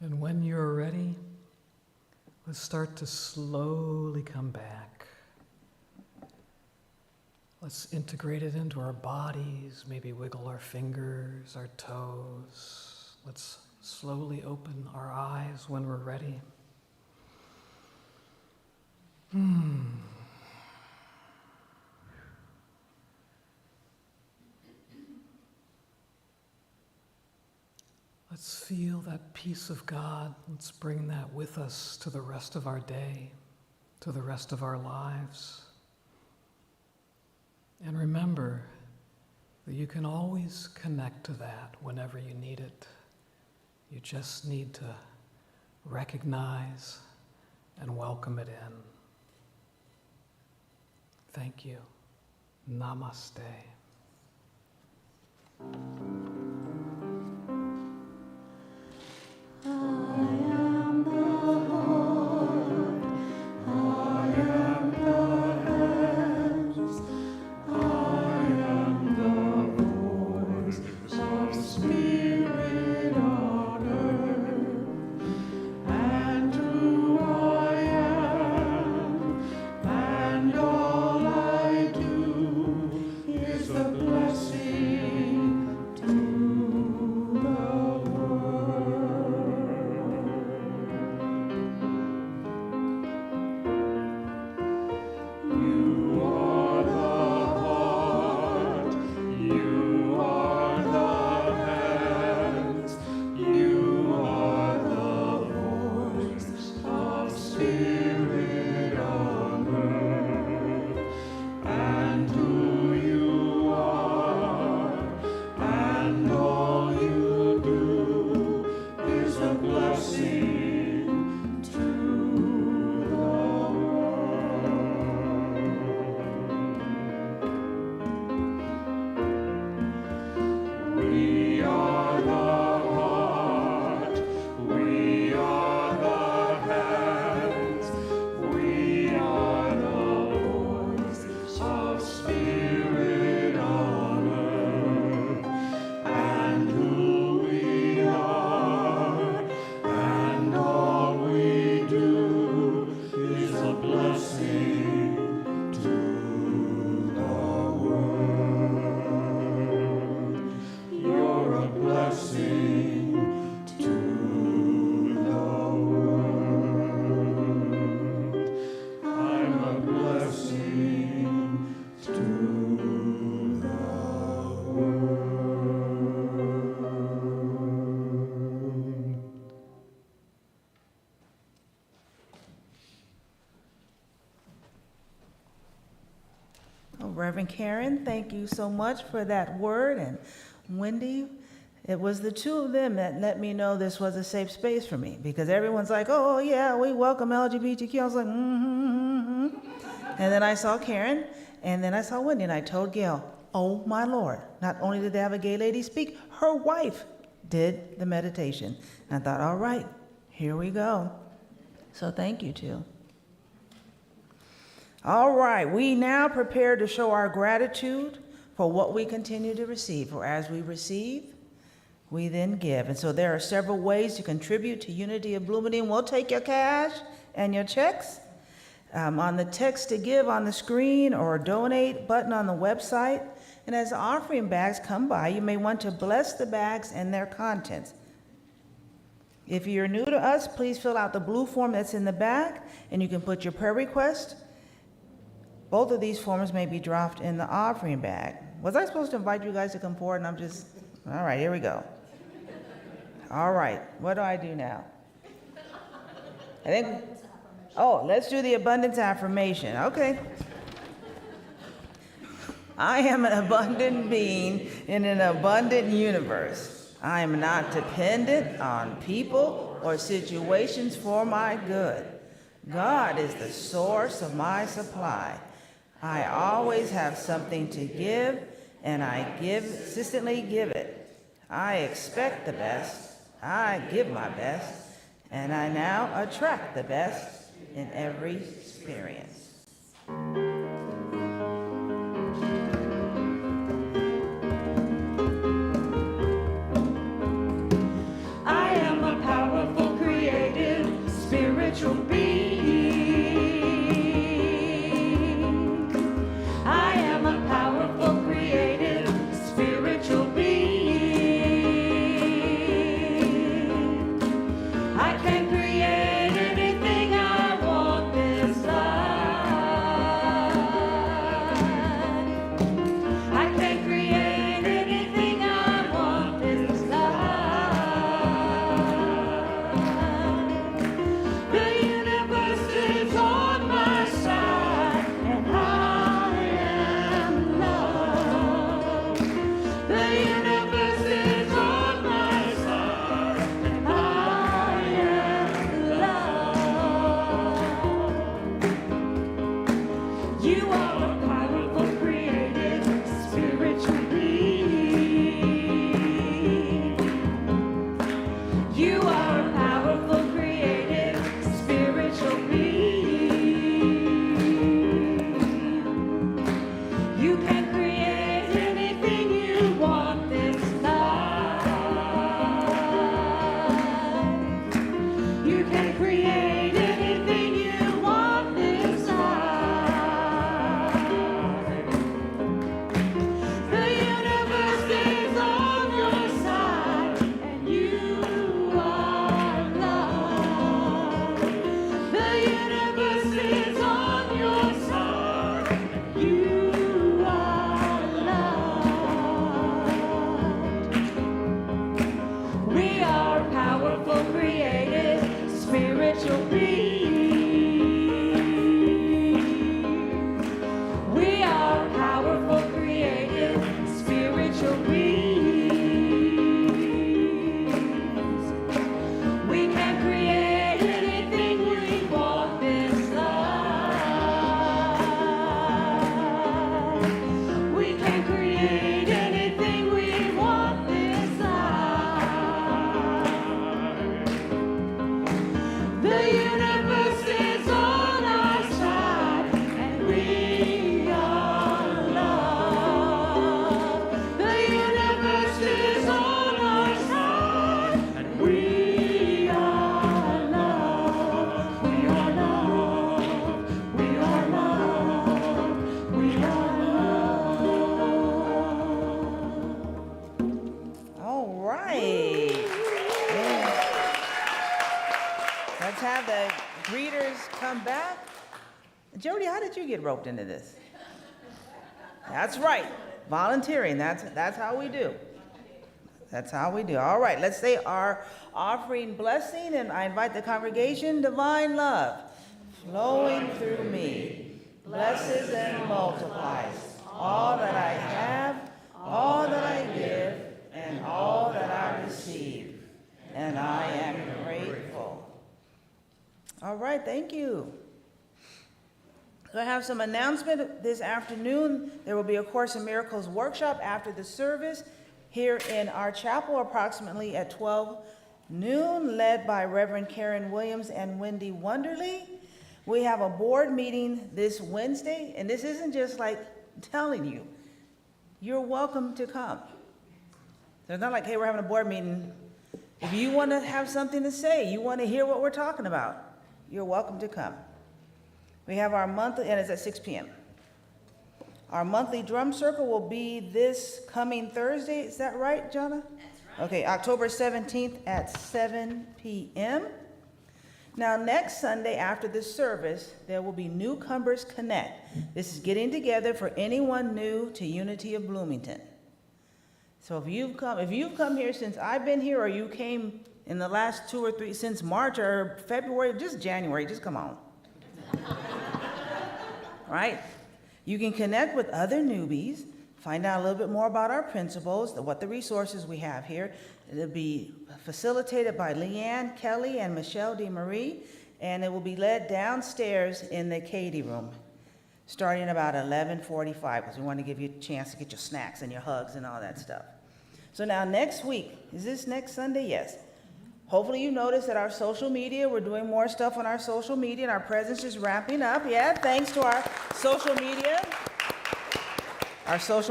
And when you're ready, let's start to slowly come back. Let's integrate it into our bodies, maybe wiggle our fingers, our toes. Let's slowly open our eyes when we're ready. Let's feel that peace of God. Let's bring that with us to the rest of our day, to the rest of our lives. And remember that you can always connect to that whenever you need it. You just need to recognize and welcome it in. Thank you. Namaste. Reverend Karen, thank you so much for that word. And Wendy, it was the two of them that let me know this was a safe space for me, because everyone's like, oh yeah, we welcome LGBTQ. I was like, And then I saw Karen, and then I saw Wendy, and I told Gail, oh my Lord, not only did they have a gay lady speak, her wife did the meditation. And I thought, all right, here we go. So thank you too. All right, we now prepare to show our gratitude for for what we continue to receive. For as we receive, we then give. And so there are several ways to contribute to Unity of Bloomington. We'll take your cash and your checks on the text to give on the screen or donate button on the website. And as the offering bags come by, you may want to bless the bags and their contents. If you're new to us, please fill out the blue form that's in the back, and you can put your prayer request. Both of these forms may be dropped in the offering bag. Was I supposed to invite you guys to come forward? And I'm just, all right, here we go. All right, what do I do now? I think, oh, let's do the abundance affirmation. Okay. I am an abundant being in an abundant universe. I am not dependent on people or situations for my good. God is the source of my supply. I always have something to give, and I consistently give it. I expect the best. I give my best, and I now attract the best in every experience. I am a powerful, creative, spiritual being. I am a powerful, creative, spiritual being. I can create anything I want this life. I can create anything I want this life. The universe is on my side, and I am love. The universe is on my side, and I am love. You are a powerful, creative, spiritual being. You are a powerful, creative, spiritual being. You can create anything you want this life. You can create anything you want this life. The universe is on your side, and you are love. The universe is on your side, and you are loved. We are powerful, creative, spiritual beings. We are powerful, creative, spiritual beings. We can create anything we want this life. We can create anything we want this life. The universe is on our side, and we are love. The universe is on our side, and we are love. We are love. We are love. We are love. All right. Yeah. Let's have the greeters come back. Jody, how did you get roped into this? That's right, volunteering. That's how we do. That's how we do. All right, let's say our offering blessing, and I invite the congregation. Divine love flowing through me blesses and multiplies all that I have, all that I give, and all that I receive. And I am grateful. All right, thank you. So I have some announcement this afternoon. There will be a Course in Miracles workshop after the service here in our chapel, approximately at 12 noon, led by Reverend Karen Williams and Wendy Wonderly. We have a board meeting this Wednesday, and this isn't just like telling you. you're welcome to come. So it's not like, hey, we're having a board meeting. If you want to have something to say, you want to hear what we're talking about, you're welcome to come. We have our monthly, and it's at 6 p.m. Our monthly drum circle will be this coming Thursday. Is that right, Jonna? That's right. Okay, October 17th at 7 p.m. Now, next Sunday after this service, there will be Newcomers Connect. This is getting together for anyone new to Unity of Bloomington. So if you've come here since I've been here, or you came in the last 2 or 3, since March or February, just January, just come on. Right? You can connect with other newbies, find out a little bit more about our principles, what the resources we have here. It'll be facilitated by Leanne Kelly and Michelle DeMarie, and it will be led downstairs in the Katie room, starting about 11:45, because we want to give you a chance to get your snacks and your hugs and all that stuff. So now next week, is this next Sunday? Yes. Hopefully you notice that our social media, we're doing more stuff on our social media, and our presence is ramping up. Yeah, thanks to our social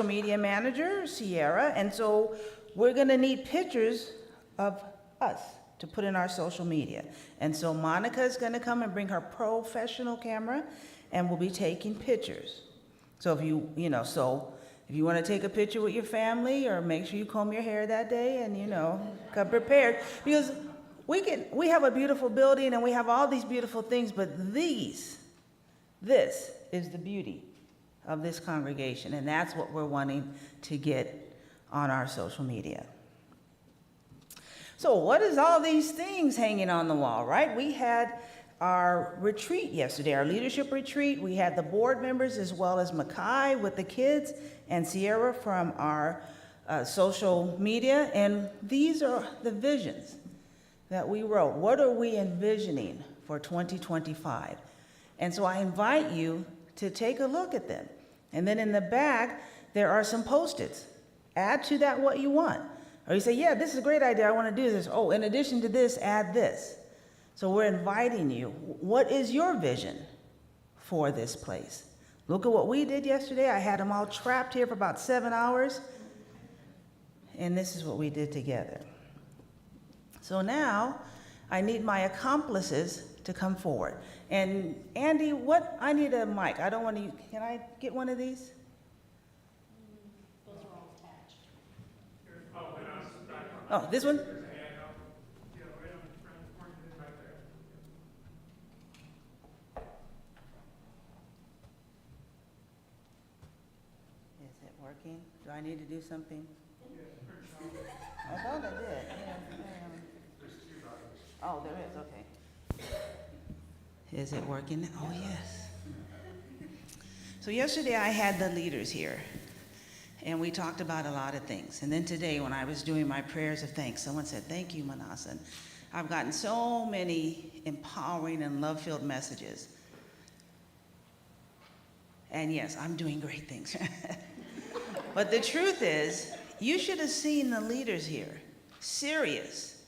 media manager, Sierra. And so we're going to need pictures of us to put in our social media. And so Monica is going to come and bring her professional camera, and we'll be taking pictures. So if you want to take a picture with your family, or make sure you comb your hair that day and, come prepared. Because we have a beautiful building and we have all these beautiful things, but this is the beauty of this congregation, and that's what we're wanting to get on our social media. So what is all these things hanging on the wall, right? We had our retreat yesterday, our leadership retreat. We had the board members as well as Makai with the kids and Sierra from our social media, and these are the visions that we wrote. What are we envisioning for 2025? And so I invite you to take a look at them. And then in the back, there are some Post-its. Add to that what you want. Or you say, yeah, this is a great idea, I want to do this. Oh, in addition to this, add this. So we're inviting you. What is your vision for this place? Look at what we did yesterday. I had them all trapped here for about 7 hours. And this is what we did together. So now I need my accomplices to come forward. And Andy, I need a mic. I don't want to, can I get one of these? Those are all attached. Oh, this one? Is it working? Do I need to do something? I thought I did. Oh, there is, okay. Is it working? Oh, yes. So yesterday I had the leaders here, and we talked about a lot of things. And then today when I was doing my prayers of thanks, someone said, thank you, Manasseh. I've gotten so many empowering and love-filled messages. And yes, I'm doing great things. But the truth is, you should have seen the leaders here. Serious,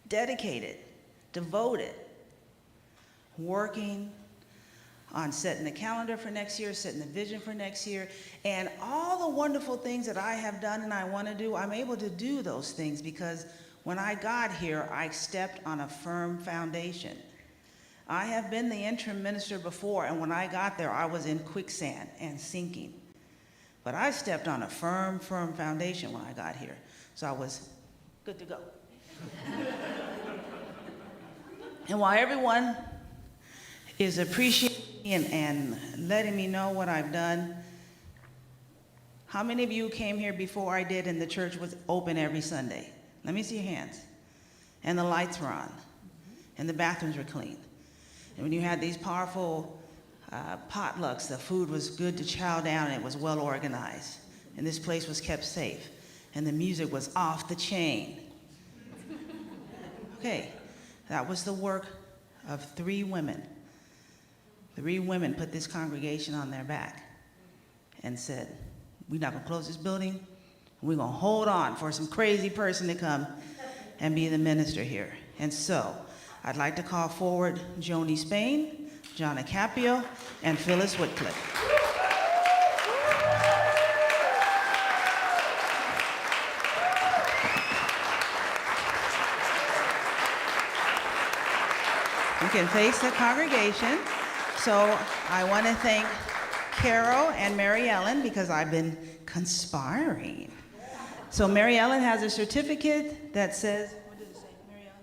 dedicated, devoted, working on setting the calendar for next year, setting the vision for next year, and all the wonderful things that I have done and I want to do, I'm able to do those things because when I got here, I stepped on a firm foundation. I have been the interim minister before, and when I got there, I was in quicksand and sinking. But I stepped on a firm foundation when I got here, so I was good to go. And while everyone is appreciating and letting me know what I've done, how many of you came here before I did and the church was open every Sunday? Let me see your hands. And the lights were on, and the bathrooms were clean. And when you had these powerful potlucks, the food was good to chow down, and it was well organized. And this place was kept safe. And the music was off the chain. Okay, that was the work of 3 women. 3 women put this congregation on their back and said, we're not gonna close this building. We're gonna hold on for some crazy person to come and be the minister here. And so, I'd like to call forward Joni Spain, John Acapio, and Phyllis Whitcliffe. can face the congregation. So I want to thank Carol and Mary Ellen because I've been conspiring. So Mary Ellen has a certificate that says, what does it say, Mary Ellen?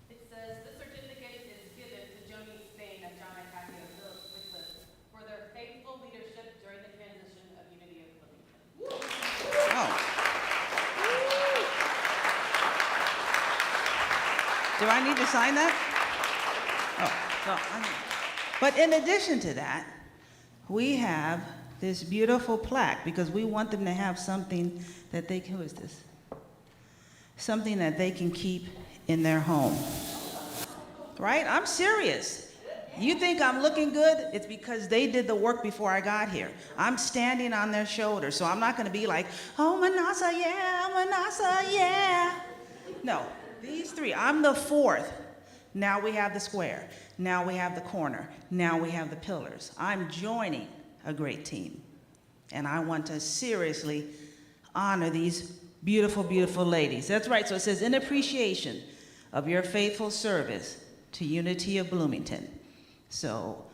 It says, the certificate is given to Joni Spain of John and Kathy of Phillips Wycliffe for their faithful leadership during the transition of Unity of Bloomington. Oh. Do I need to sign that? Oh, but in addition to that, we have this beautiful plaque because we want them to have something that they can, who is this? Something that they can keep in their home. Right? I'm serious. You think I'm looking good? It's because they did the work before I got here. I'm standing on their shoulders, so I'm not going to be like, oh, Manasa, yeah, Manasa, yeah. No, these three. I'm the fourth. Now we have the square. Now we have the corner. Now we have the pillars. I'm joining a great team. And I want to seriously honor these beautiful, beautiful ladies. That's right. So it says, in appreciation of your faithful service to Unity of Bloomington. So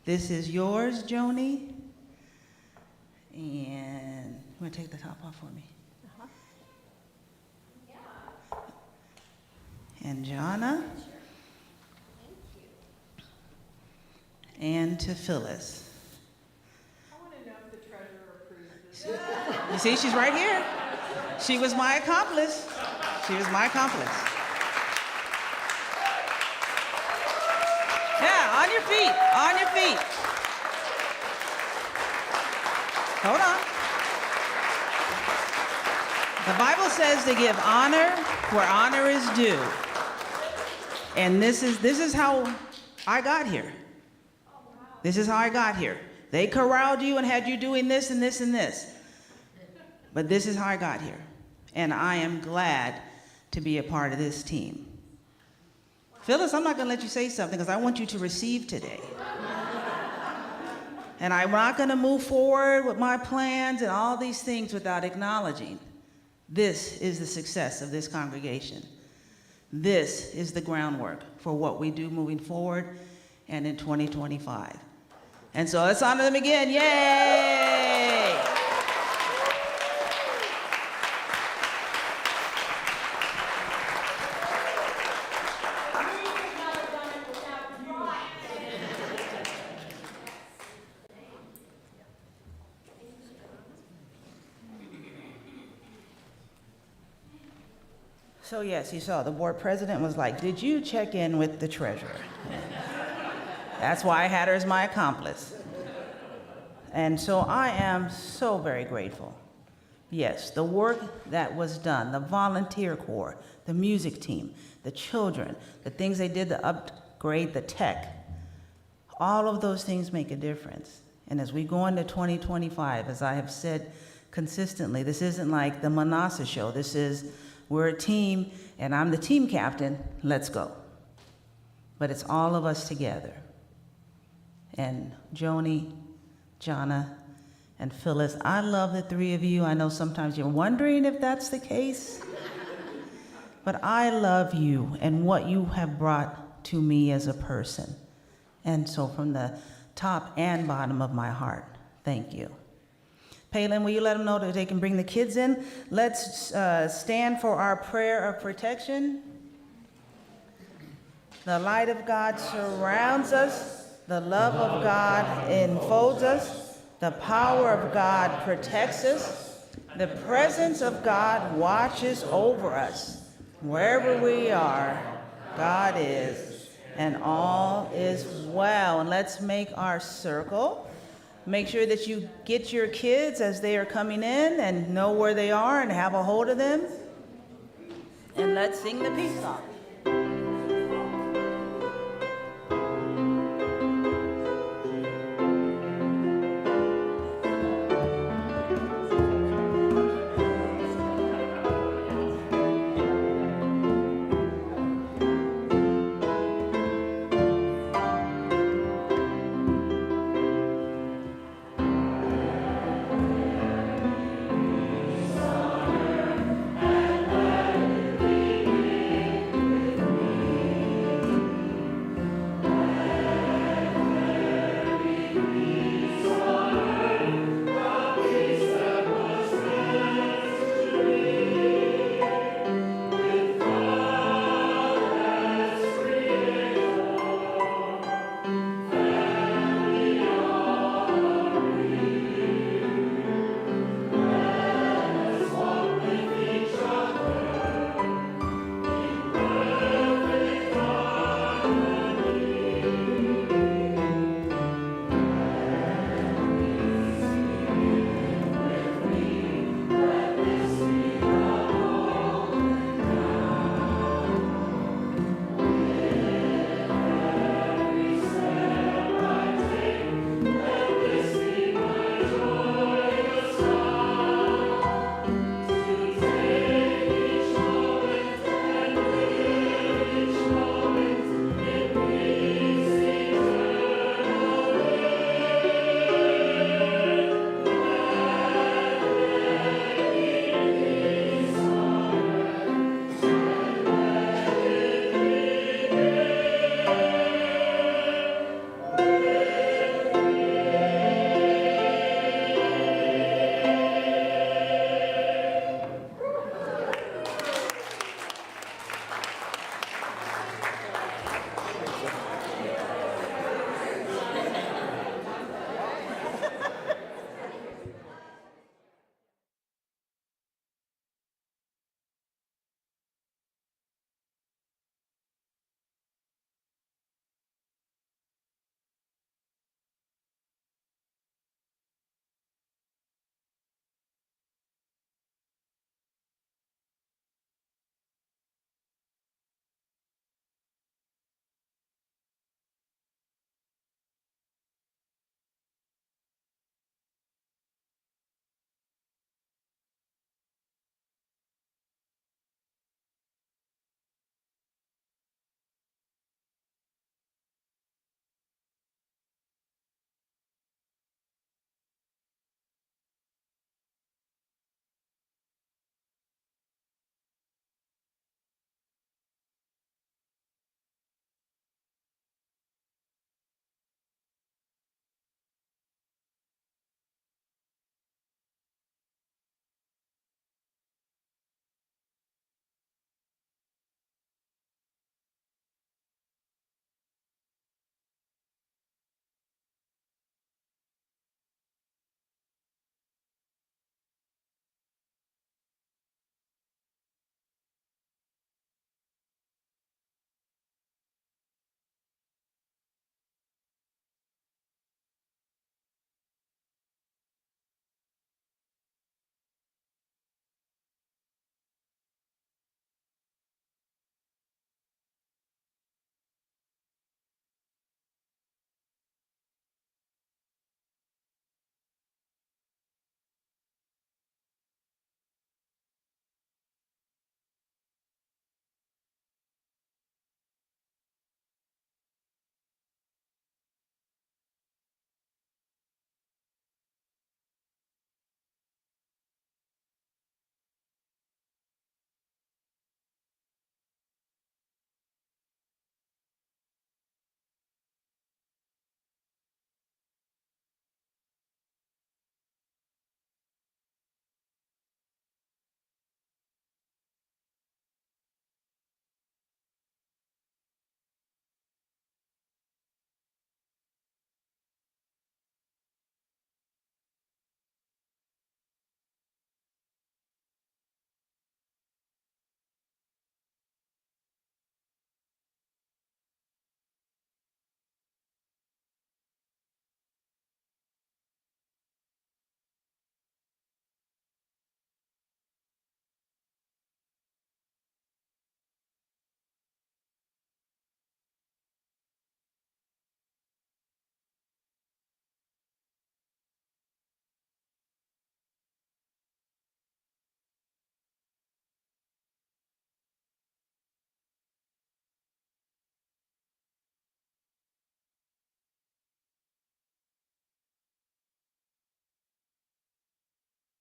this is yours, Joni. And you want to take the top off for me? Yeah. And Jonna. And to Phyllis. I want to know if the treasurer approves this. You see, she's right here. She was my accomplice. She was my accomplice. Yeah, on your feet, on your feet. Hold on. The Bible says to give honor where honor is due. And this is how I got here. This is how I got here. They corralled you and had you doing this and this and this. But this is how I got here. And I am glad to be a part of this team. Phyllis, I'm not going to let you say something because I want you to receive today. And I'm not going to move forward with my plans and all these things without acknowledging this is the success of this congregation. This is the groundwork for what we do moving forward and in 2025. And so let's honor them again. Yay! So yes, you saw the board president was like, did you check in with the treasurer? That's why I had her as my accomplice. And so I am so very grateful. Yes, the work that was done, the volunteer corps, the music team, the children, the things they did to upgrade the tech, all of those things make a difference. And as we go into 2025, as I have said consistently, this isn't like the Manasa show. This is, we're a team, and I'm the team captain, let's go. But it's all of us together. And Joni, Jonna, and Phyllis, I love the three of you. I know sometimes you're wondering if that's the case. But I love you and what you have brought to me as a person. And so from the top and bottom of my heart, thank you. Palin, will you let them know that they can bring the kids in? Let's stand for our prayer of protection. The light of God surrounds us. The love of God enfolds us. The power of God protects us. The presence of God watches over us. Wherever we are, God is, and all is well. And let's make our circle. Make sure that you get your kids as they are coming in and know where they are and have a hold of them. And let's sing the peace song.